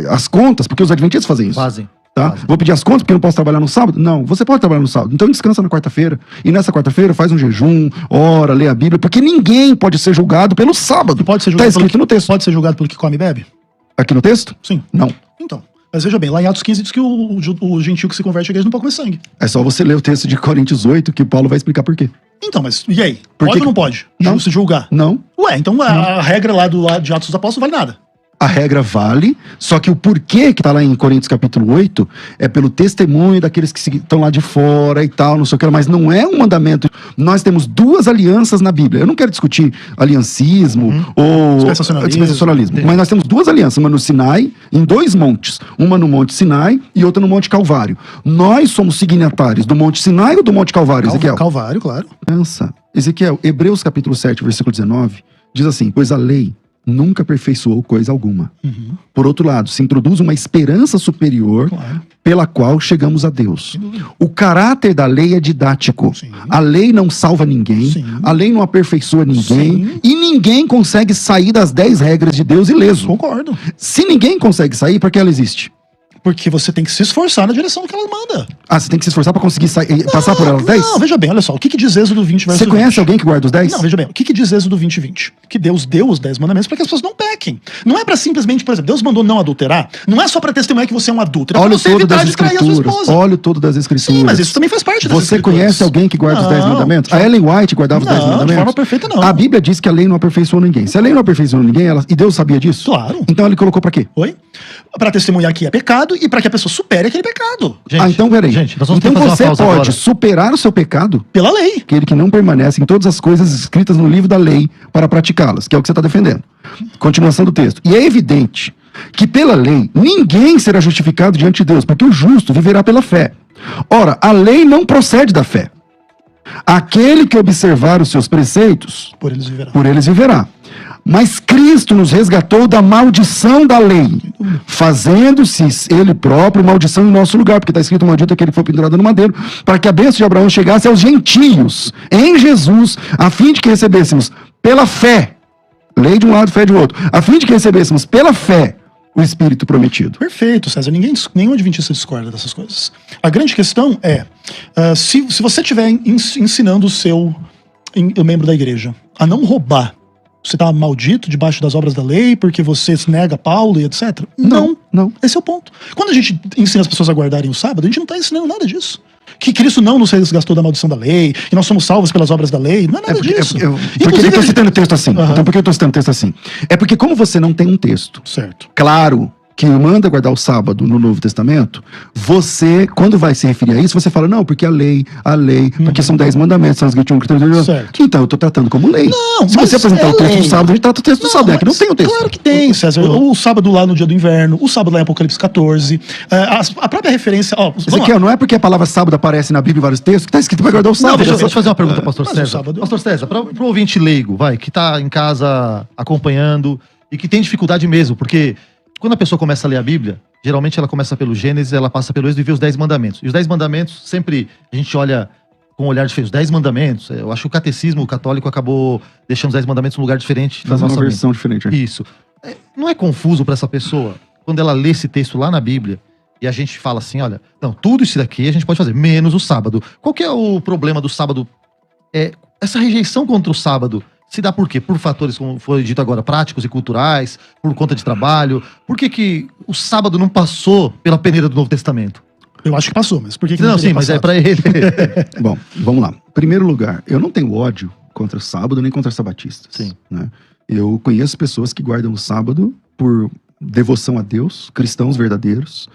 as contas, porque os adventistas fazem isso. Fazem. Tá? Vou pedir as contas porque eu não posso trabalhar no sábado? Não, você pode trabalhar no sábado. Então descansa na quarta-feira. E nessa quarta-feira faz um jejum, ora, lê a Bíblia, porque ninguém pode ser julgado pelo sábado. Pode ser julgado tá escrito no texto. Pode ser julgado pelo que come e bebe? Aqui no texto? Sim. Não. Então. Mas veja bem, lá em Atos 15 diz que o gentil que se converte à igreja não pode comer sangue. É só você ler o texto de Coríntios 8 que Paulo vai explicar por quê. Então, mas e aí? Por Pode que ou não pode? Não. Se julgar? Não. Ué, então a regra lá de Atos dos Apóstolos não vale nada. A regra vale, só que o porquê que tá lá em Coríntios capítulo 8 é pelo testemunho daqueles que estão lá de fora e tal, não sei o que, mas não é um mandamento. Nós temos duas alianças na Bíblia. Eu não quero discutir aliancismo ou dispensacionalismo, mas nós temos duas alianças, uma no Sinai, em 2 montes. Uma no Monte Sinai e outra no Monte Calvário. Nós somos signatários do Monte Sinai ou do Monte Calvário, Ezequiel? Calvário, claro. Pensa. Ezequiel, Hebreus capítulo 7, versículo 19, diz assim, pois a lei nunca aperfeiçoou coisa alguma. Por outro lado, se introduz uma esperança superior pela qual chegamos a Deus. O caráter da lei é didático. Sim. A lei não salva ninguém, Sim. a lei não aperfeiçoa ninguém, Sim. e ninguém consegue sair das 10 regras de Deus ileso. Concordo. Se ninguém consegue sair, por que ela existe? Porque você tem que se esforçar na direção do que ela manda. Você tem que se esforçar pra conseguir passar por elas 10? Não, veja bem, olha só. O que diz Êxodo 20 verso Você conhece 20? alguém que guarda os 10? Não, veja bem. O que diz Êxodo 20 e 20? Que Deus deu os 10 mandamentos para que as pessoas não pequem. Não é pra simplesmente, por exemplo, Deus mandou não adulterar. Não é só pra testemunhar que você é um adúltero. É pra Olha o você todo evitar das de trair a sua escrituras. esposa. Olha o todo das escrituras. Sim, mas isso também faz parte das Você escrituras. conhece alguém que guarda os 10 mandamentos? A Ellen White guardava os 10 Não, mandamentos? de forma perfeita não. A Bíblia diz que a lei não aperfeiçoou ninguém. Se a lei não aperfeiçoou ninguém, e Deus sabia disso? Claro. Então ele colocou pra quê? Oi? Pra testemunhar que é pecado e pra que a pessoa supere aquele pecado. Gente, Então peraí. gente, nós vamos ter Então que fazer você uma pausa pode agora. superar o seu pecado, Pela lei. aquele que não permanece em todas as coisas escritas no livro da lei para praticá-las, que é o que você está defendendo. Continuação do texto. E é evidente que pela lei ninguém será justificado diante de Deus, porque o justo viverá pela fé. Ora, a lei não procede da fé. Aquele que observar os seus preceitos, Por eles viverão. por eles viverá. Mas Cristo nos resgatou da maldição da lei. fazendo-se ele próprio maldição em nosso lugar, porque está escrito: maldito aquele que foi pendurado no madeiro, para que a bênção de Abraão chegasse aos gentios em Jesus, a fim de que recebêssemos pela fé, lei de um lado, fé de outro, a fim de que recebêssemos pela fé o Espírito prometido. Perfeito, César. Nenhum adventista discorda dessas coisas. A grande questão é, se você estiver ensinando o membro da igreja a não roubar, você está maldito debaixo das obras da lei porque você nega Paulo e etc? Não. Esse é o ponto. Quando a gente ensina as pessoas a guardarem o sábado, a gente não está ensinando nada disso. Que Cristo não nos resgatou da maldição da lei, que nós somos salvos pelas obras da lei, não é nada disso. Por que eu estou citando o texto assim? Então, por que eu estou citando o texto assim? É porque como você não tem um texto certo, claro, que manda guardar o sábado no Novo Testamento, você, quando vai se referir a isso, você fala: não, porque a lei, porque são 10 mandamentos, são os 21 critérios. Então, eu estou tratando como lei. Não, se você apresentar o texto do sábado, a gente trata o texto do sábado, é que não tem o texto. Claro que tem, César. O sábado lá no dia do inverno, o sábado lá em Apocalipse 14, a própria referência... Ezequiel, não é porque a palavra sábado aparece na Bíblia em vários textos que está escrito para guardar o sábado. Deixa eu fazer uma pergunta, pastor César. Sábado... Pastor César, para o ouvinte leigo, que está em casa acompanhando e que tem dificuldade mesmo, porque... Quando a pessoa começa a ler a Bíblia, geralmente ela começa pelo Gênesis, ela passa pelo Êxodo e vê os 10 mandamentos. E os 10 mandamentos, sempre a gente olha com um olhar diferente. Os 10 mandamentos, eu acho que o catecismo católico acabou deixando os 10 mandamentos num lugar diferente da nossa uma versão diferente. Isso. Não é confuso para essa pessoa, quando ela lê esse texto lá na Bíblia, e a gente fala assim, olha, não, tudo isso daqui a gente pode fazer, menos o sábado. Qual que é o problema do sábado? Essa rejeição contra o sábado se dá por quê? Por fatores, como foi dito agora, práticos e culturais, por conta de trabalho. Por que o sábado não passou pela peneira do Novo Testamento? Eu acho que passou, mas por que não sim, mas é pra ele. Bom, vamos lá. Em primeiro lugar, eu não tenho ódio contra o sábado nem contra os sabatistas. Sim. Né? Eu conheço pessoas que guardam o sábado por devoção a Deus, cristãos verdadeiros.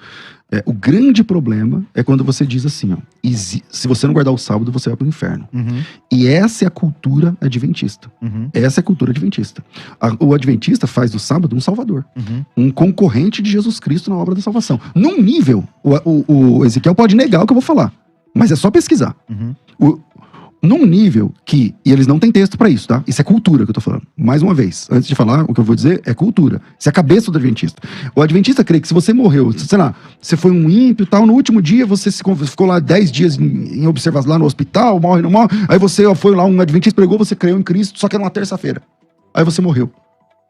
O grande problema é quando você diz assim, ó, se você não guardar o sábado, você vai pro inferno. Uhum. E essa é a cultura adventista. Uhum. Essa é a cultura adventista. O adventista faz do sábado um salvador. Uhum. Um concorrente de Jesus Cristo na obra da salvação. Num nível, o Ezequiel pode negar o que eu vou falar, mas é só pesquisar. Uhum. Num nível que... E eles não têm texto pra isso, tá? Isso é cultura que eu tô falando. Mais uma vez, antes de falar, o que eu vou dizer é cultura. Isso é a cabeça do adventista. O adventista crê que se você morreu, sei lá, você foi um ímpio e tal, no último dia você ficou lá 10 dias em observação lá no hospital, morre, não morre, aí você foi lá, um adventista pregou, você creu em Cristo, só que era uma terça-feira. Aí você morreu.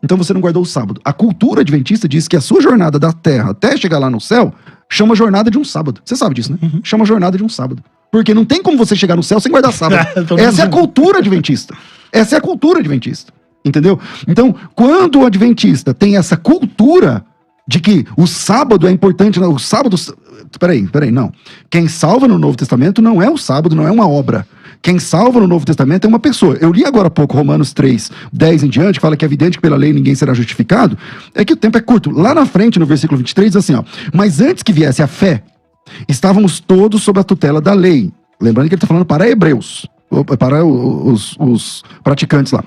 Então você não guardou o sábado. A cultura adventista diz que a sua jornada da terra até chegar lá no céu chama jornada de um sábado. Você sabe disso, né? Uhum. Chama jornada de um sábado. Porque não tem como você chegar no céu sem guardar sábado. Essa é a cultura adventista. Essa é a cultura adventista. Entendeu? Então, quando o adventista tem essa cultura de que o sábado é importante, o sábado... Peraí, não. Quem salva no Novo Testamento não é o sábado, não é uma obra. Quem salva no Novo Testamento é uma pessoa. Eu li agora há pouco Romanos 3, 10 em diante, que fala que é evidente que pela lei ninguém será justificado. É que o tempo é curto. Lá na frente, no versículo 23, diz assim, ó. Mas antes que viesse a fé, estávamos todos sob a tutela da lei. Lembrando que ele está falando para hebreus, para os praticantes lá.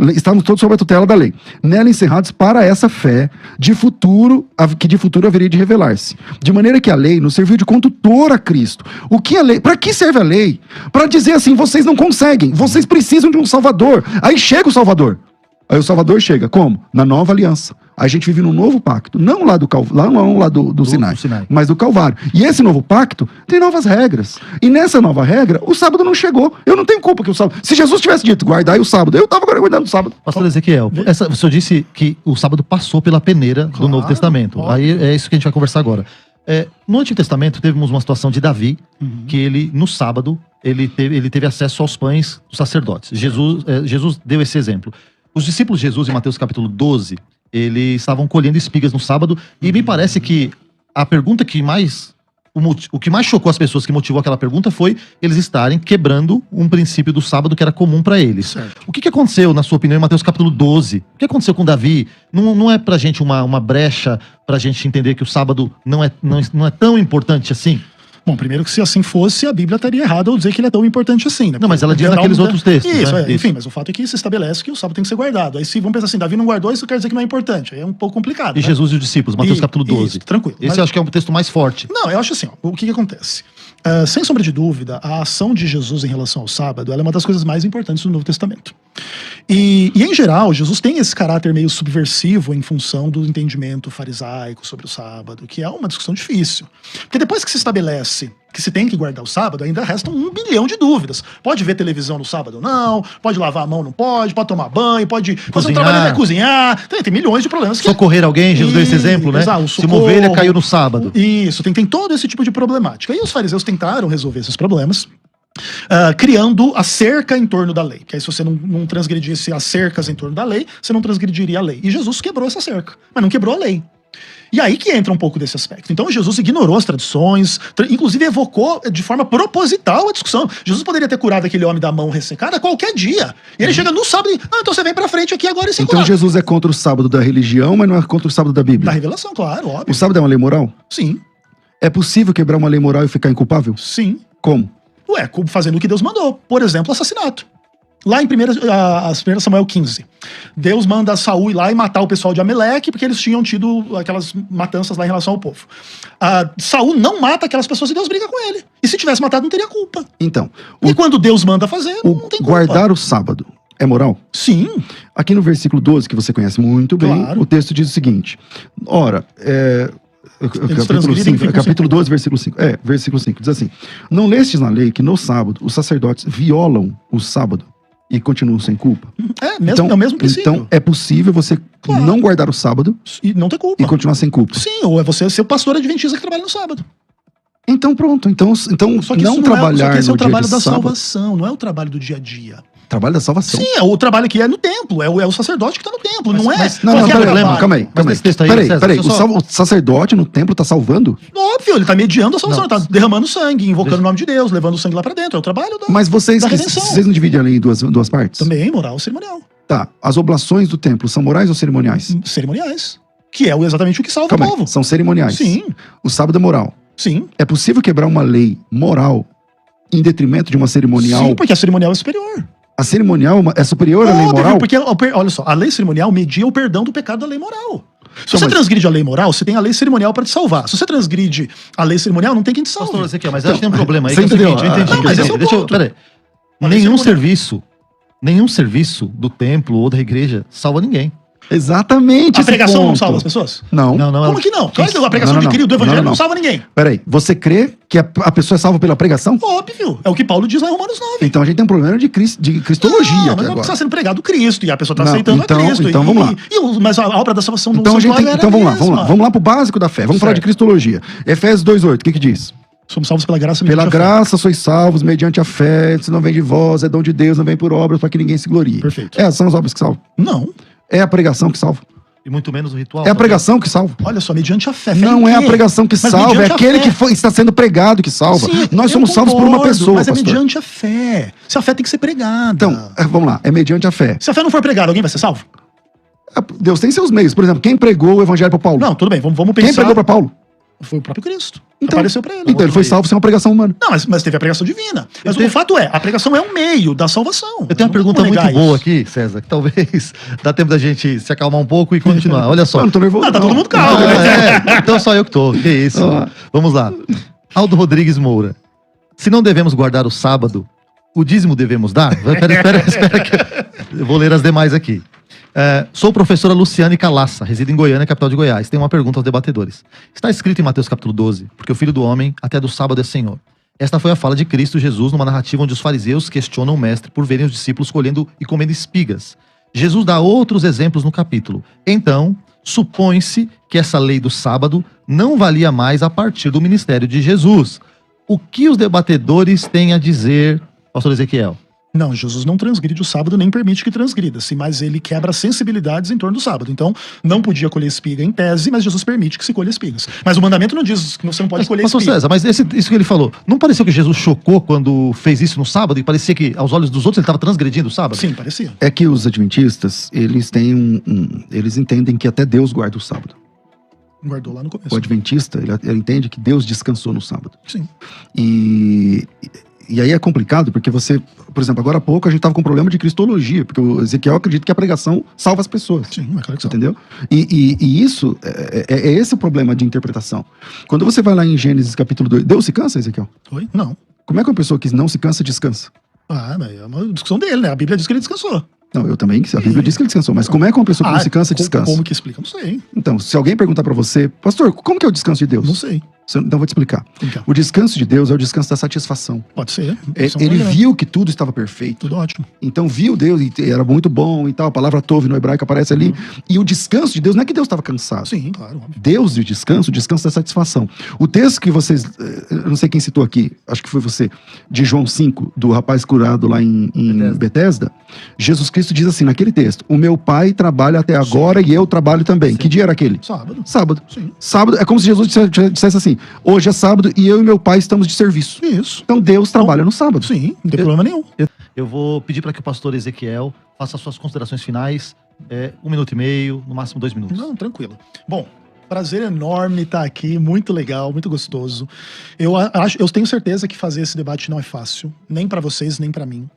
Estávamos todos sob a tutela da lei. Nela encerrados para essa fé que de futuro haveria de revelar-se. De maneira que a lei nos serviu de condutor a Cristo. O que a lei? Para que serve a lei? Para dizer assim, vocês não conseguem, vocês precisam de um Salvador. Aí chega o Salvador. Aí o Salvador chega, como? Na nova aliança. A gente vive num novo pacto, não lá do Sinai, mas do Calvário. E esse novo pacto tem novas regras. E nessa nova regra, o sábado não chegou. Eu não tenho culpa que o sábado... Se Jesus tivesse dito, guardai o sábado, eu estava guardando o sábado. Pastor Ezequiel, o senhor disse que o sábado passou pela peneira do Novo Testamento. Óbvio. Aí é isso que a gente vai conversar agora. No Antigo Testamento, tivemos uma situação de Davi, que ele, no sábado, ele teve acesso aos pães dos sacerdotes. Jesus deu esse exemplo. Os discípulos de Jesus, em Mateus capítulo 12, eles estavam colhendo espigas no sábado, e me parece que a pergunta que mais... O que mais chocou as pessoas, que motivou aquela pergunta, foi eles estarem quebrando um princípio do sábado que era comum para eles. Certo. O que aconteceu, na sua opinião, em Mateus capítulo 12? O que aconteceu com Davi? Não é pra gente uma brecha pra gente entender que o sábado não é tão importante assim? Bom, primeiro que se assim fosse, a Bíblia estaria errada ao dizer que ele é tão importante assim, né? Não, mas ela diz naqueles outros textos. Isso, né? Enfim, mas o fato é que se estabelece que o sábado tem que ser guardado. Aí se vamos pensar assim, Davi não guardou, isso quer dizer que não é importante. Aí é um pouco complicado. E né? Jesus e os discípulos, Mateus capítulo 12. Isso, tranquilo. Esse eu acho que é um texto mais forte. Não, eu acho assim, ó, o que acontece? Sem sombra de dúvida, a ação de Jesus em relação ao sábado, ela é uma das coisas mais importantes do Novo Testamento. E em geral, Jesus tem esse caráter meio subversivo em função do entendimento farisaico sobre o sábado, que é uma discussão difícil. Porque depois que se estabelece que se tem que guardar o sábado, ainda restam 1 bilhão de dúvidas. Pode ver televisão no sábado ou não, pode lavar a mão, não pode tomar banho, pode fazer um trabalho de cozinhar, tem milhões de problemas. Socorrer alguém, Jesus deu esse exemplo, né? Exato, se uma ovelha caiu no sábado. Isso, tem todo esse tipo de problemática. E os fariseus tentaram resolver esses problemas, criando a cerca em torno da lei. Que aí se você não transgredisse as cercas em torno da lei, você não transgrediria a lei. E Jesus quebrou essa cerca, mas não quebrou a lei. E aí que entra um pouco desse aspecto. Então Jesus ignorou as tradições, inclusive evocou de forma proposital a discussão. Jesus poderia ter curado aquele homem da mão ressecada qualquer dia. E ele chega no sábado e, então você vem pra frente aqui agora e se Então curar. Jesus é contra o sábado da religião, mas não é contra o sábado da Bíblia. Da revelação, claro, óbvio. O sábado é uma lei moral? Sim, É possível quebrar uma lei moral e ficar inculpável? sim. Como? Fazendo o que Deus mandou. Por exemplo, assassinato. Lá em 1 Samuel 15, Deus manda Saul ir lá e matar o pessoal de Ameleque, porque eles tinham tido aquelas matanças lá em relação ao povo. Saul não mata aquelas pessoas e Deus briga com ele. E se tivesse matado, não teria culpa. Então, E quando Deus manda fazer, não tem culpa. guardar o sábado é moral? Sim. Aqui no versículo 12, que você conhece muito bem, Claro. o texto diz o seguinte. Ora, capítulo 12, versículo 5. Versículo 5. Diz assim: Não lestes na lei que no sábado os sacerdotes violam o sábado e continuam sem culpa? É o mesmo princípio. Então é possível você não guardar o sábado E não ter culpa. e continuar sem culpa. Sim, ou é você ser o pastor adventista que trabalha no sábado. Então pronto. Então Só que não isso trabalhar só que esse é no o dia trabalho de da sábado. salvação, não é o trabalho do dia a dia. Trabalho da salvação. Sim, é o trabalho que é no templo, é o sacerdote que está no templo, não é? Não, qualquer peraí, trabalho. calma aí. Mas nesse texto aí, César, Peraí. deixa eu só- O sacerdote no templo tá salvando? Óbvio, ele está mediando a salvação, Não. ele está derramando sangue, invocando o nome de Deus, levando o sangue lá para dentro, é o trabalho da... Mas vocês Da redenção. não dividem a lei em duas partes? Também moral cerimonial. Tá. As oblações do templo são morais ou cerimoniais? Cerimoniais. Que é exatamente o que salva Calma o aí. povo. São cerimoniais. Sim, O sábado é moral. sim. É possível quebrar uma lei moral em detrimento de uma cerimonial? Sim, porque a cerimonial é superior. A cerimonial é superior à lei Óbvio, moral? porque, olha só, a lei cerimonial media o perdão do pecado da lei moral. Se Então, você mas- transgride a lei moral, você tem a lei cerimonial para te salvar. Se você transgride a lei cerimonial, não tem quem te salve. Pastor Ezequiel, mas acho que tem um problema aí, Você que é o entendeu? seguinte, eu entendi. Não, mas esse é o ponto. Peraí. Mas Nenhum esse é o nenhum serviço do templo ou da igreja salva ninguém. Exatamente. A esse pregação não ponto. salva as pessoas? Não. Não, Como que não? Claro que a pregação de Cristo do evangelho não salva ninguém. Peraí, você crê que a pessoa é salva pela pregação? Óbvio. É o que Paulo diz lá em Romanos 9. Então a gente tem um problema de cristologia Não, aqui mas não agora. está sendo pregado Cristo e a pessoa está Não, aceitando então- a Cristo. então vamos lá. Mas a obra da salvação Então, não a gente tem, era então a vamos lá, mesma. vamos lá pro básico da fé. Vamos falar de Certo. cristologia. Efésios 2:8, o que diz? Somos salvos pela graça Pela mediante a fé. graça sois salvos mediante a fé, isso não vem de vós, é dom de Deus, não vem por obras para que ninguém se glorie. Perfeito. São as obras que salvam. Não. É a pregação que salva. E muito menos o ritual. É a pregação que salva. Olha só, mediante a fé. Não Fé em é a quê? pregação que Mas salva, é mediante a aquele fé. que está sendo pregado que salva. Sim, Nós eu somos salvos por uma concordo, pessoa, mas é pastor. mediante a fé. Se a fé tem que ser pregada. Então, vamos lá, é mediante a fé. Se a fé não for pregada, alguém vai ser salvo? Deus tem seus meios. Por exemplo, quem pregou o evangelho para Paulo? Não, tudo bem, vamos Quem pensar. pregou para Paulo? Foi o próprio Cristo. Então- Apareceu pra ele. Então ele foi salvo sem uma pregação humana. Não, mas teve a pregação divina. Mas tenho- o fato é, a pregação é um meio da salvação. Eu tenho uma pergunta muito boa aqui, César, que talvez dá tempo da gente se acalmar um pouco e continuar. Olha só. Eu não tô nervoso. Tá não. todo mundo calmo. né? Então só eu que tô. Que isso? Ah. Vamos lá. Aldo Rodrigues Moura. Se não devemos guardar o sábado, o dízimo devemos dar? Espera que eu vou ler as demais aqui. Sou professora Luciane Calaça, resido em Goiânia, capital de Goiás. Tenho uma pergunta aos debatedores. Está escrito em Mateus capítulo 12, porque o Filho do Homem até do sábado é Senhor. Esta foi a fala de Cristo Jesus numa narrativa onde os fariseus questionam o mestre por verem os discípulos colhendo e comendo espigas. Jesus dá outros exemplos no capítulo. Então, supõe-se que essa lei do sábado não valia mais a partir do ministério de Jesus. O que os debatedores têm a dizer, pastor Ezequiel? Não, Jesus não transgride o sábado, nem permite que transgrida-se, mas ele quebra sensibilidades em torno do sábado. Então, não podia colher espiga em tese, mas Jesus permite que se colha espigas. Mas o mandamento não diz que você não pode colher Pastor espiga. César, mas isso que ele falou, não pareceu que Jesus chocou quando fez isso no sábado e parecia que aos olhos dos outros ele estava transgredindo o sábado? Sim, parecia. É que os adventistas, eles têm eles entendem que até Deus guarda o sábado. Guardou lá no começo. O adventista, ele entende que Deus descansou no sábado. Sim. E E aí é complicado, porque você, por exemplo, agora há pouco a gente estava com um problema de cristologia, porque o Ezequiel acredita que a pregação salva as pessoas. Sim, mas claro que salva. Entendeu? E isso, é esse o problema de interpretação. Quando você vai lá em Gênesis capítulo 2, Deus se cansa, Ezequiel? Oi? Não. Como é que uma pessoa que não se cansa, descansa? Ah, mas é uma discussão dele, né? A Bíblia diz que ele descansou. Não, eu também, a Bíblia diz que ele descansou, mas como é que uma pessoa que não se cansa, descansa? Como que explica? Não sei. Então, se alguém perguntar pra você, pastor, como que é o descanso de Deus? Não sei. Então, vou te explicar. Então, O descanso de Deus é o descanso da satisfação. pode ser. Ele viu que tudo estava perfeito. Tudo ótimo. Então viu Deus e era muito bom e tal. A palavra tove no hebraico aparece ali. E o descanso de Deus não é que Deus estava cansado. Sim, claro. Óbvio. Deus de descanso, o descanso da satisfação. O texto que vocês, eu não sei quem citou aqui, acho que foi você, de João 5, do rapaz curado lá em Betesda, Jesus Cristo diz assim naquele texto: o meu pai trabalha até agora e eu trabalho também. Sim. Que dia era aquele? Sábado. Sábado. Sim. Sábado é como se Jesus dissesse assim: hoje é sábado e eu e meu pai estamos de serviço. Isso. Então Deus trabalha no sábado. Sim, não tem problema nenhum. Eu vou pedir para que o pastor Ezequiel faça as suas considerações finais. 1 minuto e meio, no máximo 2 minutos. Não, tranquilo. Bom, prazer enorme estar aqui, muito legal, muito gostoso. Eu tenho certeza que fazer esse debate não é fácil, nem para vocês, nem para mim.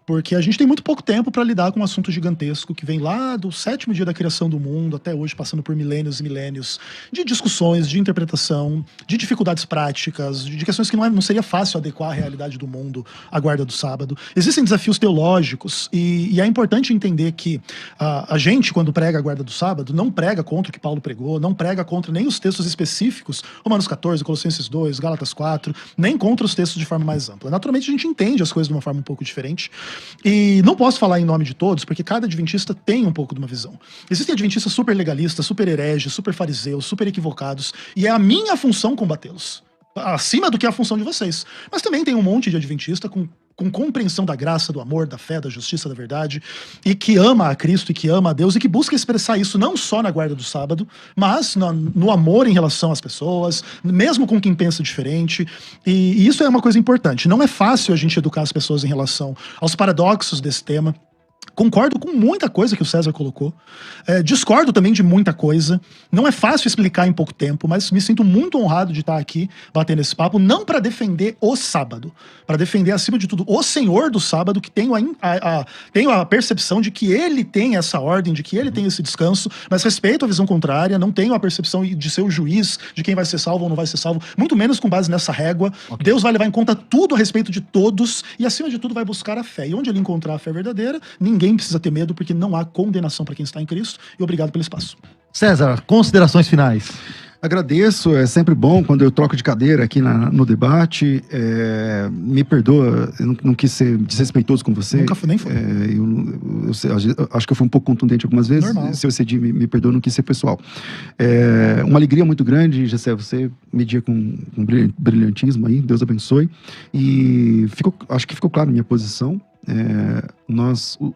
Porque a gente tem muito pouco tempo para lidar com um assunto gigantesco que vem lá do 7º dia da criação do mundo até hoje, passando por milênios e milênios de discussões, de interpretação, de dificuldades práticas, de questões que não seria fácil adequar à realidade do mundo à guarda do sábado. Existem desafios teológicos e é importante entender que a gente, quando prega a guarda do sábado, não prega contra o que Paulo pregou, não prega contra nem os textos específicos, Romanos 14, Colossenses 2, Gálatas 4, nem contra os textos de forma mais ampla. Naturalmente a gente entende as coisas de uma forma um pouco diferente. E não posso falar em nome de todos, porque cada adventista tem um pouco de uma visão. Existem adventistas super legalistas, super hereges, super fariseus, super equivocados, e é a minha função combatê-los, acima do que a função de vocês. Mas também tem um monte de adventista com compreensão da graça, do amor, da fé, da justiça, da verdade, e que ama a Cristo e que ama a Deus e que busca expressar isso não só na guarda do sábado, mas no amor em relação às pessoas, mesmo com quem pensa diferente. E isso é uma coisa importante. Não é fácil a gente educar as pessoas em relação aos paradoxos desse tema. Concordo com muita coisa que o César colocou. Discordo também de muita coisa. Não é fácil explicar em pouco tempo, mas me sinto muito honrado de estar aqui batendo esse papo, não para defender o sábado, para defender, acima de tudo, o Senhor do sábado, que tenho a percepção de que ele tem essa ordem, de que ele tem esse descanso, mas respeito a visão contrária, não tenho a percepção de ser o juiz de quem vai ser salvo ou não vai ser salvo, muito menos com base nessa régua. Okay. Deus vai levar em conta tudo a respeito de todos e, acima de tudo, vai buscar a fé. E onde ele encontrar a fé verdadeira, ninguém precisa ter medo, porque não há condenação para quem está em Cristo. E obrigado pelo espaço. César, considerações finais. Agradeço, é sempre bom quando eu troco de cadeira aqui no debate. Me perdoa, eu não quis ser desrespeitoso com você. Nunca foi, nem foi. Eu acho que eu fui um pouco contundente algumas vezes. Normal. Se eu excedi, me perdoa, não quis ser pessoal. Uma alegria muito grande, Gessé, você media com brilhantismo aí, Deus abençoe. E acho que ficou claro a minha posição.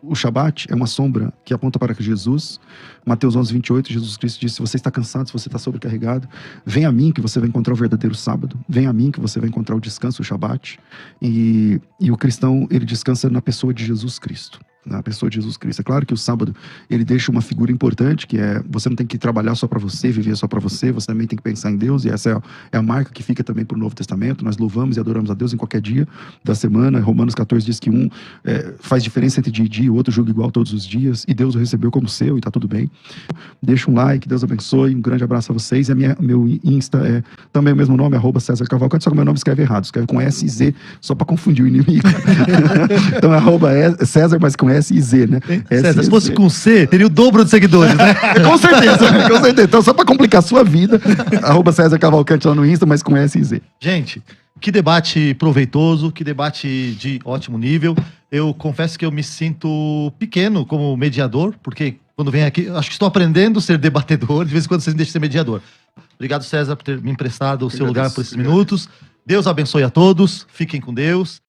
O Shabat é uma sombra que aponta para Jesus. Mateus 11, 28, Jesus Cristo disse: se você está cansado, se você está sobrecarregado, vem a mim que você vai encontrar o verdadeiro sábado, vem a mim que você vai encontrar o descanso, o Shabat. E o cristão, ele descansa na pessoa de Jesus Cristo. Na pessoa de Jesus Cristo. É claro que o sábado ele deixa uma figura importante, que é: você não tem que trabalhar só para você, viver só para você, você também tem que pensar em Deus, e essa é a marca que fica também para o Novo Testamento. Nós louvamos e adoramos a Deus em qualquer dia da semana. Romanos 14 diz que faz diferença entre dia e dia, o outro julga igual todos os dias, e Deus o recebeu como seu, e tá tudo bem. Deixa um like, Deus abençoe, um grande abraço a vocês. E meu Insta é também o mesmo nome, @César Cavalcante, só que o meu nome escreve errado, escreve com S e Z, só para confundir o inimigo. Então César, mas com S e Z, né? César, se fosse com C, teria o dobro de seguidores, né? Com certeza, com certeza. Então, só para complicar a sua vida, @César Cavalcante lá no Insta, mas com S e Z. Gente, que debate proveitoso, que debate de ótimo nível. Eu confesso que eu me sinto pequeno como mediador, porque quando venho aqui, acho que estou aprendendo a ser debatedor, de vez em quando vocês me deixam ser mediador. Obrigado, César, por ter me emprestado o seu lugar por esses minutos. Deus abençoe a todos, fiquem com Deus.